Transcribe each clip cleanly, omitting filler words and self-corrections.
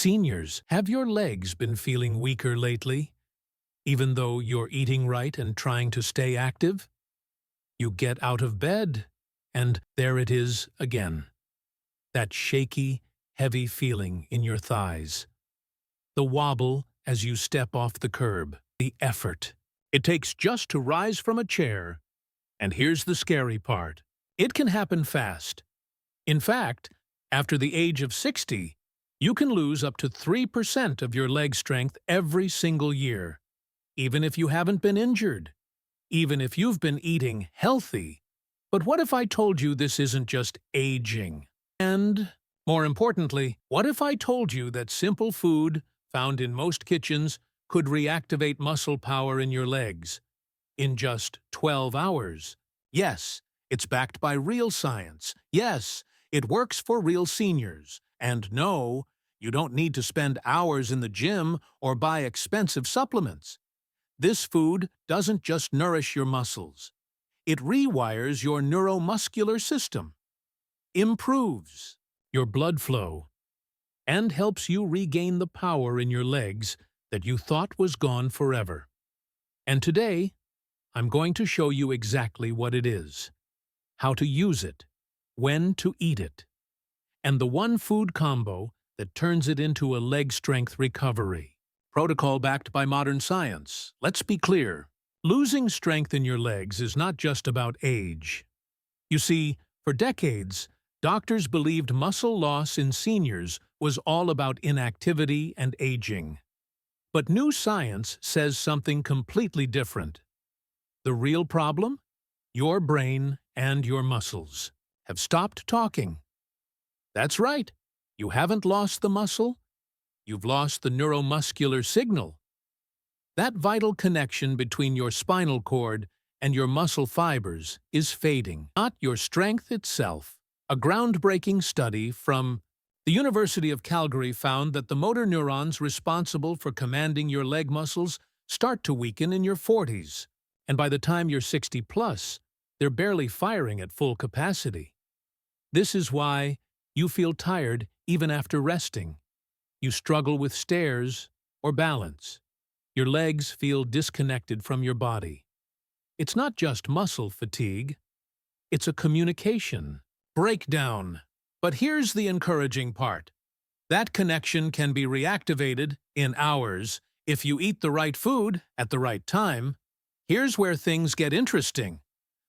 Seniors, have your legs been feeling weaker lately, even though you're eating right and trying to stay active? You get out of bed, and there it is again. That shaky, heavy feeling in your thighs. The wobble as you step off the curb. The effort it takes just to rise from a chair. And here's the scary part. It can happen fast. In fact, after the age of 60, you can lose up to 3% of your leg strength every single year, even if you haven't been injured, even if you've been eating healthy. But what if I told you this isn't just aging? And, more importantly, what if I told you that simple food, found in most kitchens, could reactivate muscle power in your legs in just 12 hours? Yes, it's backed by real science. Yes, it works for real seniors. And no, you don't need to spend hours in the gym or buy expensive supplements. This food doesn't just nourish your muscles. It rewires your neuromuscular system, improves your blood flow, and helps you regain the power in your legs that you thought was gone forever. And today, I'm going to show you exactly what it is, how to use it, when to eat it, and the one food combo that turns it into a leg strength recovery. Protocol backed by modern science. Let's be clear. Losing strength in your legs is not just about age. You see, for decades, doctors believed muscle loss in seniors was all about inactivity and aging. But new science says something completely different. The real problem? Your brain and your muscles have stopped talking. That's right. You haven't lost the muscle. You've lost the neuromuscular signal. That vital connection between your spinal cord and your muscle fibers is fading, not your strength itself. A groundbreaking study from the University of Calgary found that the motor neurons responsible for commanding your leg muscles start to weaken in your 40s, and by the time you're 60 plus, they're barely firing at full capacity. This is why you feel tired even after resting. You struggle with stairs or balance. Your legs feel disconnected from your body. It's not just muscle fatigue. It's a communication breakdown. But here's the encouraging part. That connection can be reactivated in hours if you eat the right food at the right time. Here's where things get interesting.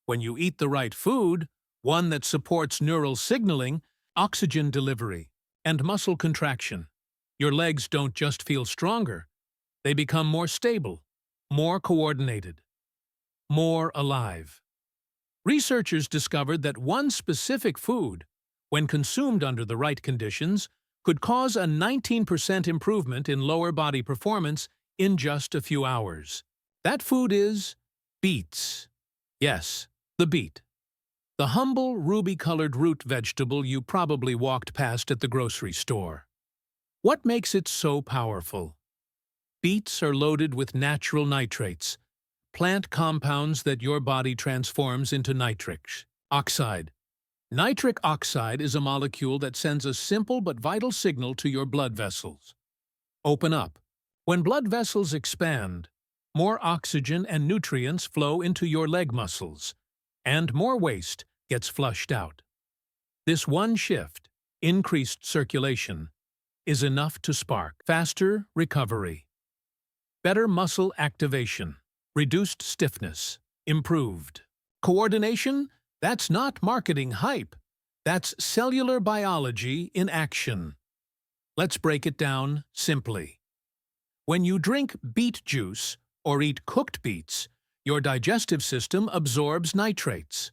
When you eat the right food, one that supports neural signaling, oxygen delivery, and muscle contraction, your legs don't just feel stronger. They become more stable, more coordinated, more alive. Researchers discovered that one specific food, when consumed under the right conditions, could cause a 19% improvement in lower body performance in just a few hours. That food is beets. Yes, the beet. The humble, ruby-colored root vegetable you probably walked past at the grocery store. What makes it so powerful? Beets are loaded with natural nitrates, plant compounds that your body transforms into nitric oxide. Nitric oxide is a molecule that sends a simple but vital signal to your blood vessels. Open up. When blood vessels expand, more oxygen and nutrients flow into your leg muscles, and more waste gets flushed out. This one shift, increased circulation, is enough to spark faster recovery, better muscle activation, reduced stiffness, improved coordination. That's not marketing hype. That's cellular biology in action. Let's break it down simply. When you drink beet juice or eat cooked beets, your digestive system absorbs nitrates.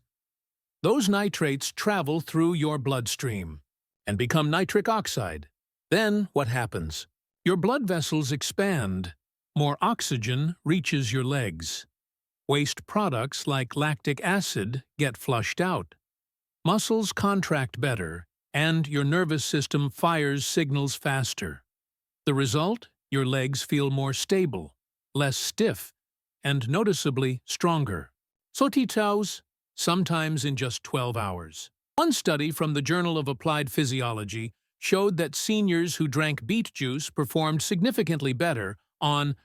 Those nitrates travel through your bloodstream and become nitric oxide. Then what happens? Your blood vessels expand. More oxygen reaches your legs. Waste products like lactic acid get flushed out. Muscles contract better, and your nervous system fires signals faster. The result? Your legs feel more stable, less stiff, and noticeably stronger. Sotitaus, sometimes in just 12 hours. One study from the Journal of Applied Physiology showed that seniors who drank beet juice performed significantly better on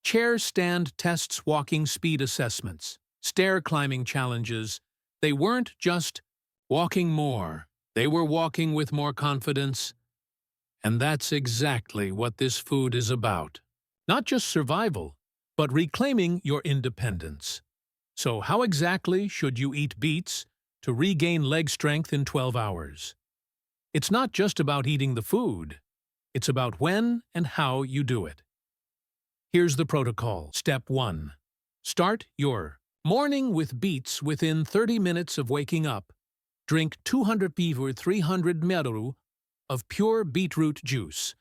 chair stand tests, walking speed assessments, stair climbing challenges. They weren't just walking more, they were walking with more confidence. And that's exactly what this food is about. Not just survival, but reclaiming your independence. So how exactly should you eat beets to regain leg strength in 12 hours? It's not just about eating the food. It's about when and how you do it. Here's the protocol. Step 1. Start your morning with beets within 30 minutes of waking up. Drink 200 ml or 300 ml of pure beetroot juice,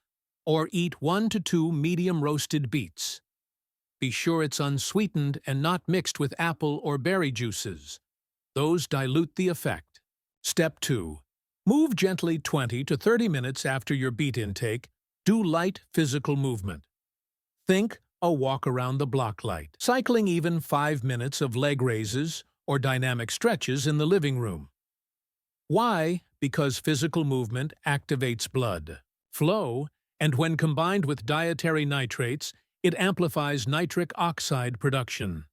or eat 1 to 2 medium roasted beets. Be sure it's unsweetened and not mixed with apple or berry juices. Those dilute the effect. Step 2. Move gently 20 to 30 minutes after your beet intake. Do light physical movement. Think a walk around the block light, cycling even 5 minutes of leg raises or dynamic stretches in the living room. Why? Because physical movement activates blood flow, and when combined with dietary nitrates, it amplifies nitric oxide production.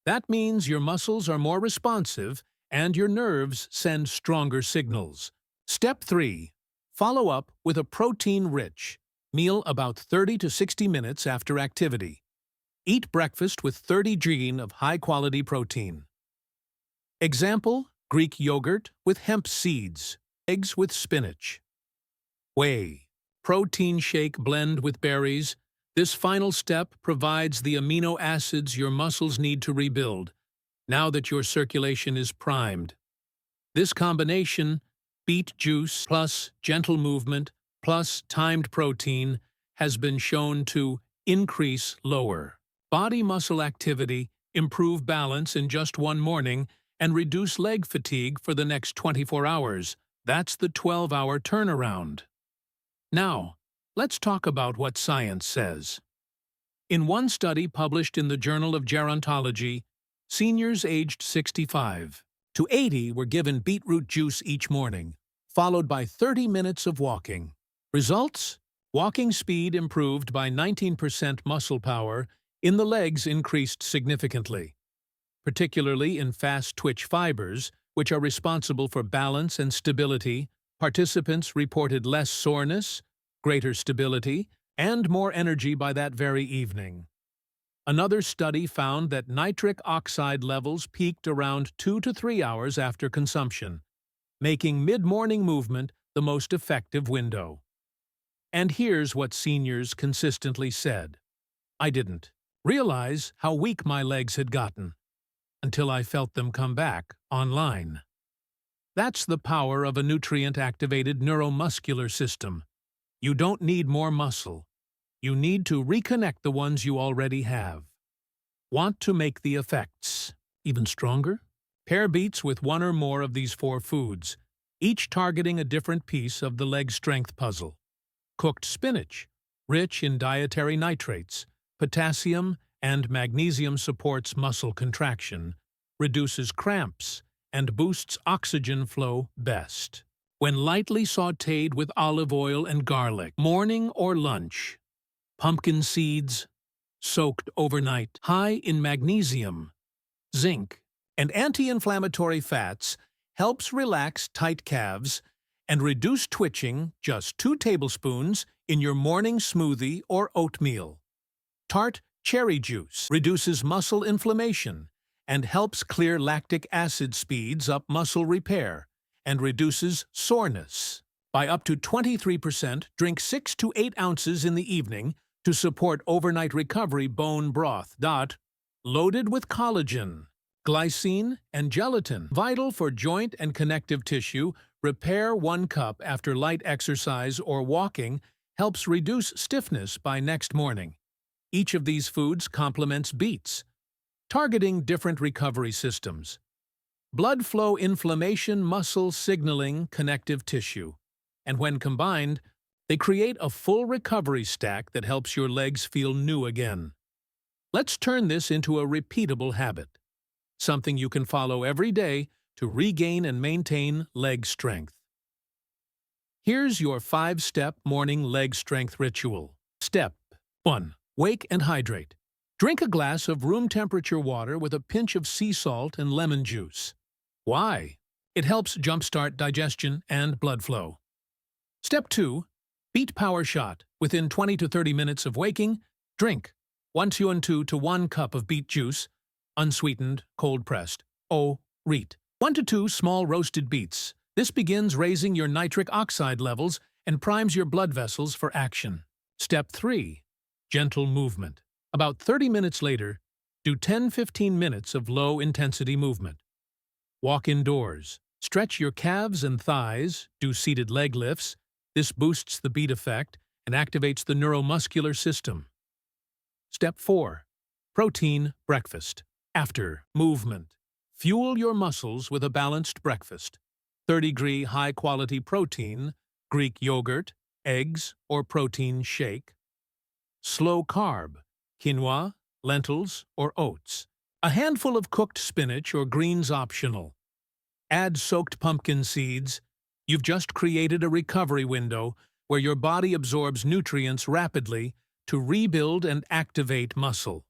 That means your muscles are more responsive and your nerves send stronger signals. Step 3. Follow up with a protein-rich meal about 30 to 60 minutes after activity. Eat breakfast with 30 grams of high-quality protein. Example: Greek yogurt with hemp seeds, eggs with spinach. Whey, protein shake blend with berries. This final step provides the amino acids your muscles need to rebuild, now that your circulation is primed. This combination, beet juice plus gentle movement plus timed protein, has been shown to increase lower body muscle activity, improve balance in just one morning, and reduce leg fatigue for the next 24 hours. That's the 12-hour turnaround. Now, let's talk about what science says. In one study published in the Journal of Gerontology, seniors aged 65 to 80 were given beetroot juice each morning, followed by 30 minutes of walking. Results? Walking speed improved by 19%, muscle power in the legs increased significantly, particularly in fast-twitch fibers, which are responsible for balance and stability. Participants reported less soreness, greater stability, and more energy by that very evening. Another study found that nitric oxide levels peaked around 2 to 3 hours after consumption, making mid-morning movement the most effective window. And here's what seniors consistently said: I didn't realize how weak my legs had gotten until I felt them come back online. That's the power of a nutrient-activated neuromuscular system. You don't need more muscle. You need to reconnect the ones you already have. Want to make the effects even stronger? Pair beets with one or more of these 4 foods, each targeting a different piece of the leg strength puzzle. Cooked spinach, rich in dietary nitrates, potassium and magnesium, supports muscle contraction, reduces cramps, and boosts oxygen flow best when lightly sautéed with olive oil and garlic. Morning or lunch. Pumpkin seeds, soaked overnight, high in magnesium, zinc, and anti-inflammatory fats, helps relax tight calves and reduce twitching. Just 2 tablespoons in your morning smoothie or oatmeal. Tart cherry juice reduces muscle inflammation and helps clear lactic acid, speeds up muscle repair, and reduces soreness by up to 23%. Drink 6 to 8 ounces in the evening to support overnight recovery. Bone broth. Loaded with collagen, glycine, and gelatin, vital for joint and connective tissue. Repair 1 cup after light exercise or walking, helps reduce stiffness by next morning. Each of these foods complements beets, targeting different recovery systems: blood flow, inflammation, muscle signaling, connective tissue. And when combined, they create a full recovery stack that helps your legs feel new again. Let's turn this into a repeatable habit, something you can follow every day to regain and maintain leg strength. Here's your 5-step morning leg strength ritual. Step 1. Wake and hydrate. Drink a glass of room temperature water with a pinch of sea salt and lemon juice. Why? It helps jumpstart digestion and blood flow. Step 2. Beet power shot. Within 20 to 30 minutes of waking, drink 1:2 to 1 cup of beet juice, unsweetened, cold-pressed. Reet. 1 to 2 small roasted beets. This begins raising your nitric oxide levels and primes your blood vessels for action. Step 3. Gentle movement. About 30 minutes later, do 10-15 minutes of low-intensity movement. Walk indoors. Stretch your calves and thighs, do seated leg lifts. This boosts the beat effect and activates the neuromuscular system. Step 4. Protein breakfast. After movement, fuel your muscles with a balanced breakfast. 30-degree high-quality protein, Greek yogurt, eggs, or protein shake. Slow carb, quinoa, lentils, or oats. A handful of cooked spinach or greens optional. Add soaked pumpkin seeds. You've just created a recovery window where your body absorbs nutrients rapidly to rebuild and activate muscle.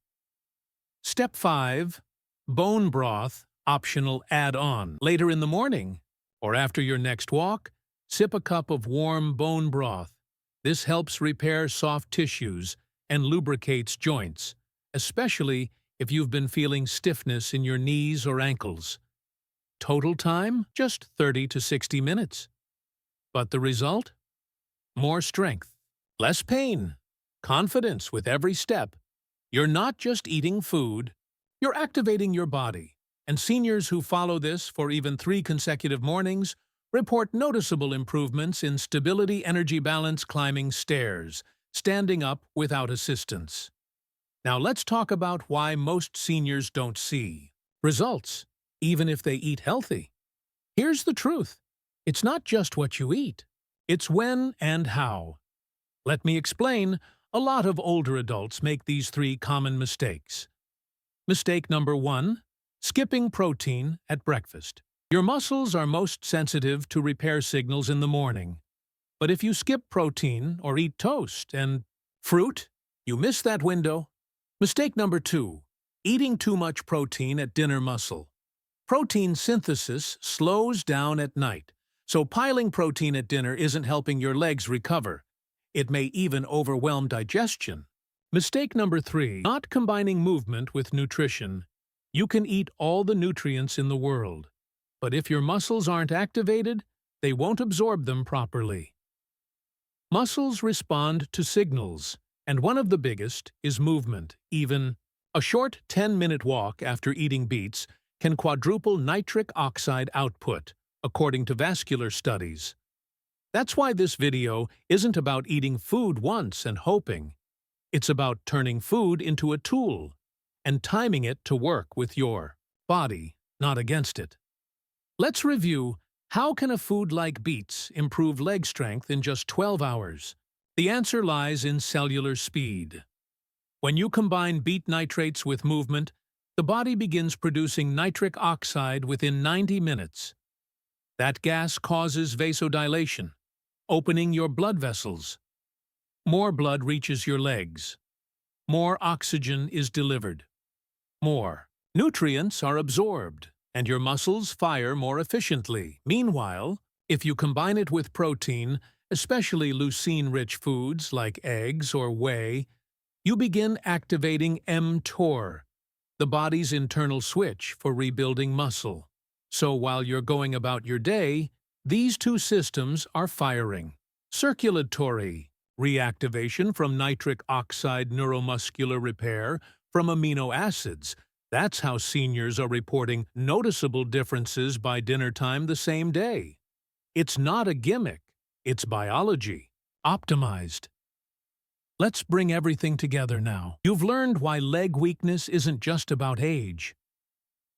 Step 5. Bone broth, optional add-on. Later in the morning, or after your next walk, sip a cup of warm bone broth. This helps repair soft tissues and lubricates joints, especially if you've been feeling stiffness in your knees or ankles. Total time? Just 30 to 60 minutes. But the result? More strength, less pain, confidence with every step. You're not just eating food, you're activating your body. And seniors who follow this for even 3 consecutive mornings report noticeable improvements in stability, energy balance, climbing stairs, standing up without assistance. Now let's talk about why most seniors don't see results, even if they eat healthy. Here's the truth. It's not just what you eat. It's when and how. Let me explain. A lot of older adults make these 3 common mistakes. Mistake number 1. Skipping protein at breakfast. Your muscles are most sensitive to repair signals in the morning. But if you skip protein or eat toast and fruit, you miss that window. Mistake number 2. Eating too much protein at dinner muscle. Protein synthesis slows down at night, so piling protein at dinner isn't helping your legs recover. It may even overwhelm digestion. Mistake number 3. Not combining movement with nutrition. You can eat all the nutrients in the world, but if your muscles aren't activated, they won't absorb them properly. Muscles respond to signals, and one of the biggest is movement. Even a short 10-minute walk after eating beets can quadruple nitric oxide output, according to vascular studies. That's why this video isn't about eating food once and hoping. It's about turning food into a tool and timing it to work with your body, not against it. Let's review. How can a food like beets improve leg strength in just 12 hours? The answer lies in cellular speed. When you combine beet nitrates with movement, the body begins producing nitric oxide within 90 minutes. That gas causes vasodilation, opening your blood vessels. More blood reaches your legs. More oxygen is delivered. More nutrients are absorbed, and your muscles fire more efficiently. Meanwhile, if you combine it with protein, especially leucine-rich foods like eggs or whey, you begin activating mTOR, the body's internal switch for rebuilding muscle. So while you're going about your day, these 2 systems are firing. Circulatory reactivation from nitric oxide, neuromuscular repair from amino acids. That's how seniors are reporting noticeable differences by dinner time the same day. It's not a gimmick, it's biology, optimized. Let's bring everything together now. You've learned why leg weakness isn't just about age.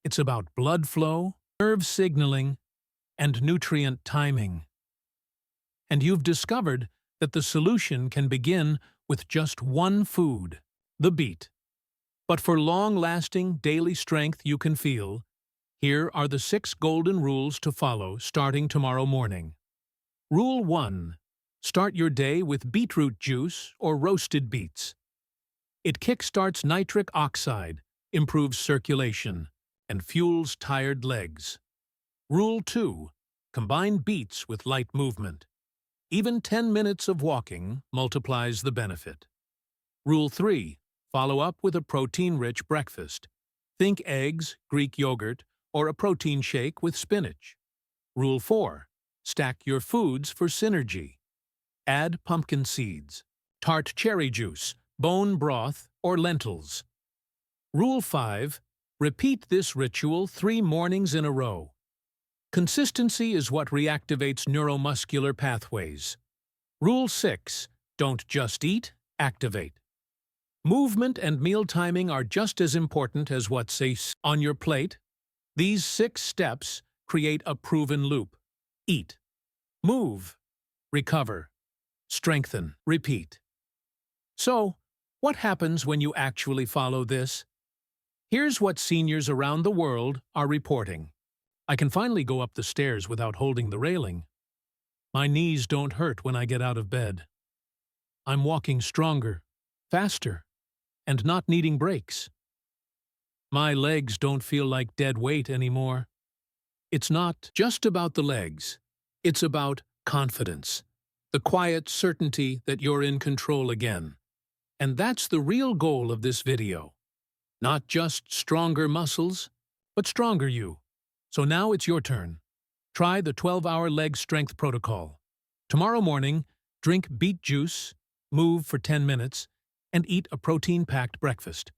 It's about blood flow, nerve signaling, and nutrient timing. And you've discovered that the solution can begin with just one food, the beet. But for long-lasting daily strength you can feel, here are the 6 golden rules to follow starting tomorrow morning. Rule 1. Start your day with beetroot juice or roasted beets. It kickstarts nitric oxide, improves circulation, and fuels tired legs. Rule 2. Combine beets with light movement. Even 10 minutes of walking multiplies the benefit. Rule 3. Follow up with a protein-rich breakfast. Think eggs, Greek yogurt, or a protein shake with spinach. Rule 4. Stack your foods for synergy. Add pumpkin seeds, tart cherry juice, bone broth, or lentils. Rule 5. Repeat this ritual 3 mornings in a row. Consistency is what reactivates neuromuscular pathways. Rule 6. Don't just eat, activate. Movement and meal timing are just as important as what's on your plate. These 6 steps create a proven loop. Eat, move, recover, strengthen, repeat. So, what happens when you actually follow this? Here's what seniors around the world are reporting. I can finally go up the stairs without holding the railing. My knees don't hurt when I get out of bed. I'm walking stronger, faster, and not needing breaks. My legs don't feel like dead weight anymore. It's not just about the legs. It's about confidence, the quiet certainty that you're in control again. And that's the real goal of this video. Not just stronger muscles, but stronger you. So now it's your turn. Try the 12-hour leg strength protocol. Tomorrow morning, drink beet juice, move for 10 minutes, and eat a protein-packed breakfast.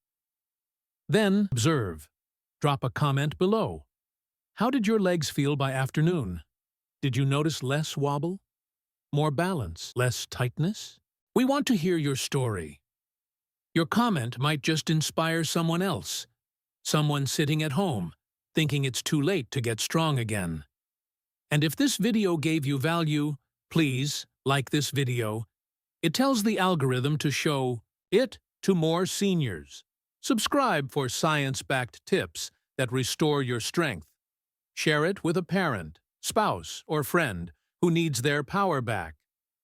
Then observe. Drop a comment below. How did your legs feel by afternoon? Did you notice less wobble? More balance? Less tightness? We want to hear your story. Your comment might just inspire someone else. Someone sitting at home, thinking it's too late to get strong again. And if this video gave you value, please like this video. It tells the algorithm to show it to more seniors. Subscribe for science-backed tips that restore your strength. Share it with a parent, spouse, or friend who needs their power back.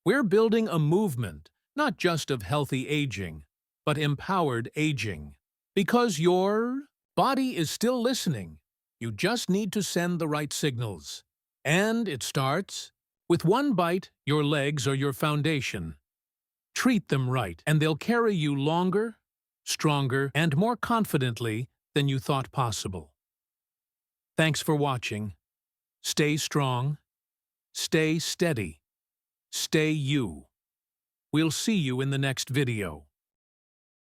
We're building a movement, not just of healthy aging, but empowered aging. Because your body is still listening. You just need to send the right signals. And it starts with one bite. Your legs are your foundation. Treat them right, and they'll carry you longer, stronger, and more confidently than you thought possible. Thanks for watching. Stay strong, stay steady, stay you. We'll see you in the next video.